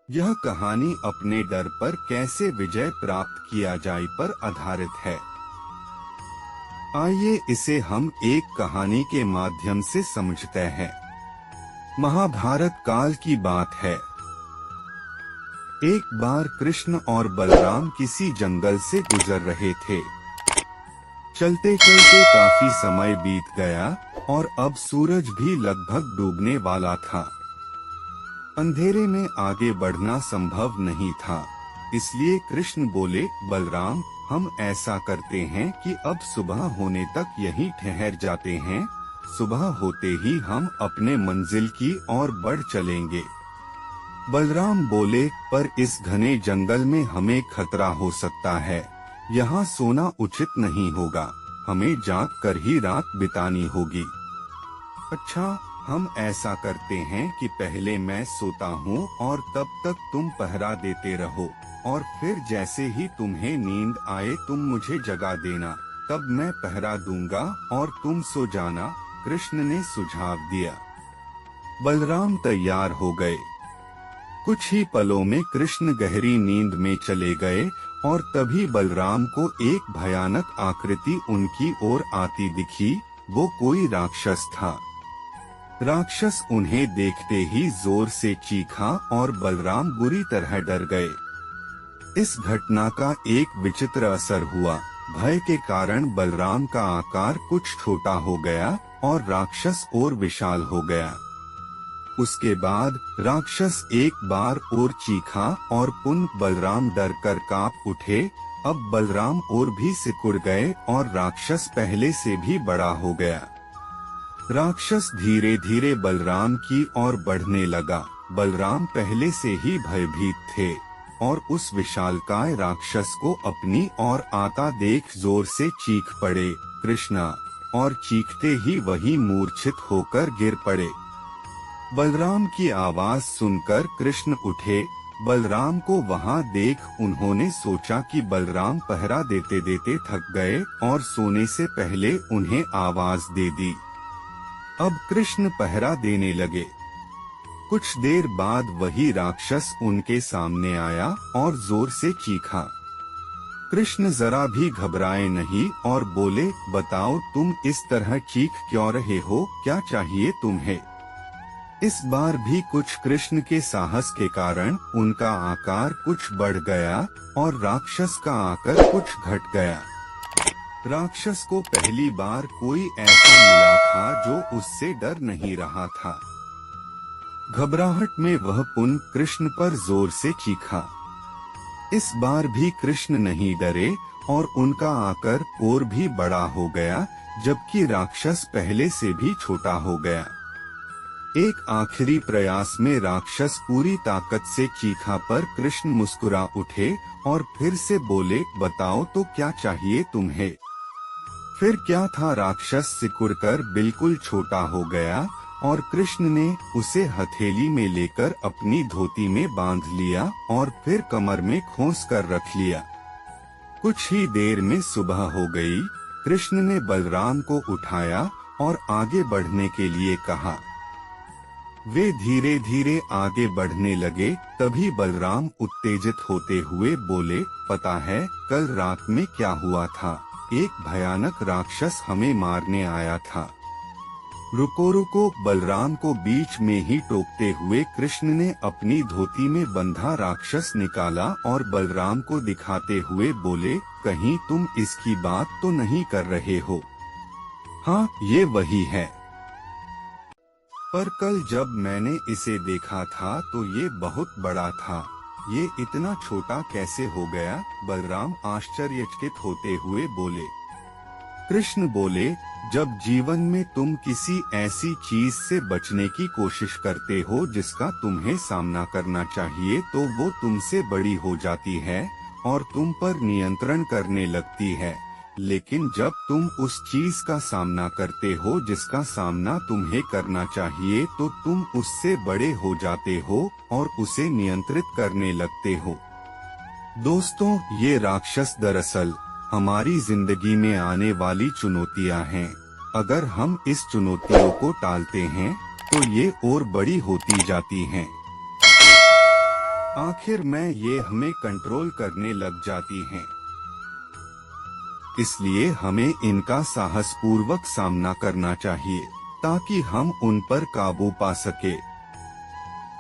यह कहानी अपने डर पर कैसे विजय प्राप्त किया जाए पर आधारित है। आइए इसे हम एक कहानी के माध्यम से समझते हैं। महाभारत काल की बात है। एक बार कृष्ण और बलराम किसी जंगल से गुजर रहे थे। चलते चलते काफी समय बीत गया और अब सूरज भी लगभग डूबने वाला था। अंधेरे में आगे बढ़ना संभव नहीं था, इसलिए कृष्ण बोले, बलराम, हम ऐसा करते हैं कि अब सुबह होने तक यहीं ठहर जाते हैं। सुबह होते ही हम अपने मंजिल की ओर बढ़ चलेंगे। बलराम बोले, पर इस घने जंगल में हमें खतरा हो सकता है। यहाँ सोना उचित नहीं होगा, हमें जाग कर ही रात बितानी होगी। अच्छा, हम ऐसा करते हैं कि पहले मैं सोता हूँ और तब तक तुम पहरा देते रहो, और फिर जैसे ही तुम्हें नींद आए तुम मुझे जगा देना, तब मैं पहरा दूंगा और तुम सो जाना। कृष्ण ने सुझाव दिया। बलराम तैयार हो गए। कुछ ही पलों में कृष्ण गहरी नींद में चले गए और तभी बलराम को एक भयानक आकृति उनकी ओर आती दिखी। वो कोई राक्षस था। राक्षस उन्हें देखते ही जोर से चीखा और बलराम बुरी तरह डर गए। इस घटना का एक विचित्र असर हुआ। भय के कारण बलराम का आकार कुछ छोटा हो गया और राक्षस और विशाल हो गया। उसके बाद राक्षस एक बार और चीखा और पुनः बलराम डर कर कांप उठे। अब बलराम और भी सिकुड़ गए और राक्षस पहले से भी बड़ा हो गया। राक्षस धीरे धीरे बलराम की ओर बढ़ने लगा। बलराम पहले से ही भयभीत थे और उस विशालकाय राक्षस को अपनी ओर आता देख जोर से चीख पड़े, कृष्णा, और चीखते ही वही मूर्छित होकर गिर पड़े। बलराम की आवाज सुनकर कृष्ण उठे। बलराम को वहां देख उन्होंने सोचा कि बलराम पहरा देते देते थक गए और सोने से पहले उन्हें आवाज दे दी। अब कृष्ण पहरा देने लगे। कुछ देर बाद वही राक्षस उनके सामने आया और जोर से चीखा। कृष्ण जरा भी घबराए नहीं और बोले, बताओ तुम इस तरह चीख क्यों रहे हो, क्या चाहिए तुम्हें? इस बार भी कुछ कृष्ण के साहस के कारण उनका आकार कुछ बढ़ गया और राक्षस का आकार कुछ घट गया। राक्षस को पहली बार कोई ऐसा मिला था जो उससे डर नहीं रहा था। घबराहट में वह पुनः कृष्ण पर जोर से चीखा। इस बार भी कृष्ण नहीं डरे और उनका आकार और भी बड़ा हो गया, जबकि राक्षस पहले से भी छोटा हो गया। एक आखिरी प्रयास में राक्षस पूरी ताकत से चीखा पर कृष्ण मुस्कुरा उठे और फिर से बोले, बताओ तो क्या चाहिए तुम्हें? फिर क्या था, राक्षस सिकुड़कर बिल्कुल छोटा हो गया और कृष्ण ने उसे हथेली में लेकर अपनी धोती में बांध लिया और फिर कमर में खोस कर रख लिया। कुछ ही देर में सुबह हो गई। कृष्ण ने बलराम को उठाया और आगे बढ़ने के लिए कहा। वे धीरे धीरे आगे बढ़ने लगे। तभी बलराम उत्तेजित होते हुए बोले, पता है कल रात में क्या हुआ था? एक भयानक राक्षस हमें मारने आया था। रुको रुको, बलराम को बीच में ही टोकते हुए कृष्ण ने अपनी धोती में बंधा राक्षस निकाला और बलराम को दिखाते हुए बोले, कहीं तुम इसकी बात तो नहीं कर रहे हो? हाँ, ये वही है। पर कल जब मैंने इसे देखा था तो ये बहुत बड़ा था। ये इतना छोटा कैसे हो गया? बलराम आश्चर्यचकित होते हुए बोले। कृष्ण बोले, जब जीवन में तुम किसी ऐसी चीज से बचने की कोशिश करते हो जिसका तुम्हें सामना करना चाहिए, तो वो तुमसे बड़ी हो जाती है और तुम पर नियंत्रण करने लगती है। लेकिन जब तुम उस चीज का सामना करते हो जिसका सामना तुम्हें करना चाहिए, तो तुम उससे बड़े हो जाते हो और उसे नियंत्रित करने लगते हो। दोस्तों, ये राक्षस दरअसल हमारी जिंदगी में आने वाली चुनौतियां हैं। अगर हम इस चुनौतियों को टालते हैं तो ये और बड़ी होती जाती हैं। आखिर में ये हमें कंट्रोल करने लग जाती हैं। इसलिए हमें इनका साहसपूर्वक सामना करना चाहिए ताकि हम उन पर काबू पा सके।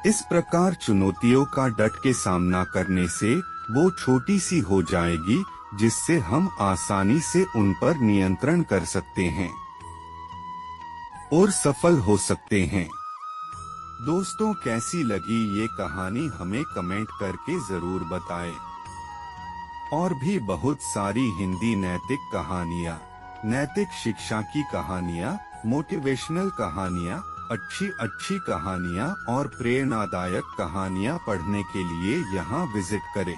इस प्रकार चुनौतियों का डट के सामना करने से वो छोटी सी हो जाएगी, जिससे हम आसानी से उन पर नियंत्रण कर सकते हैं और सफल हो सकते हैं। दोस्तों, कैसी लगी ये कहानी हमें कमेंट करके जरूर बताएं। और भी बहुत सारी हिंदी नैतिक कहानियाँ, नैतिक शिक्षा की कहानियाँ, मोटिवेशनल कहानियाँ, अच्छी कहानियाँ और प्रेरणादायक कहानियाँ पढ़ने के लिए यहाँ विजिट करें।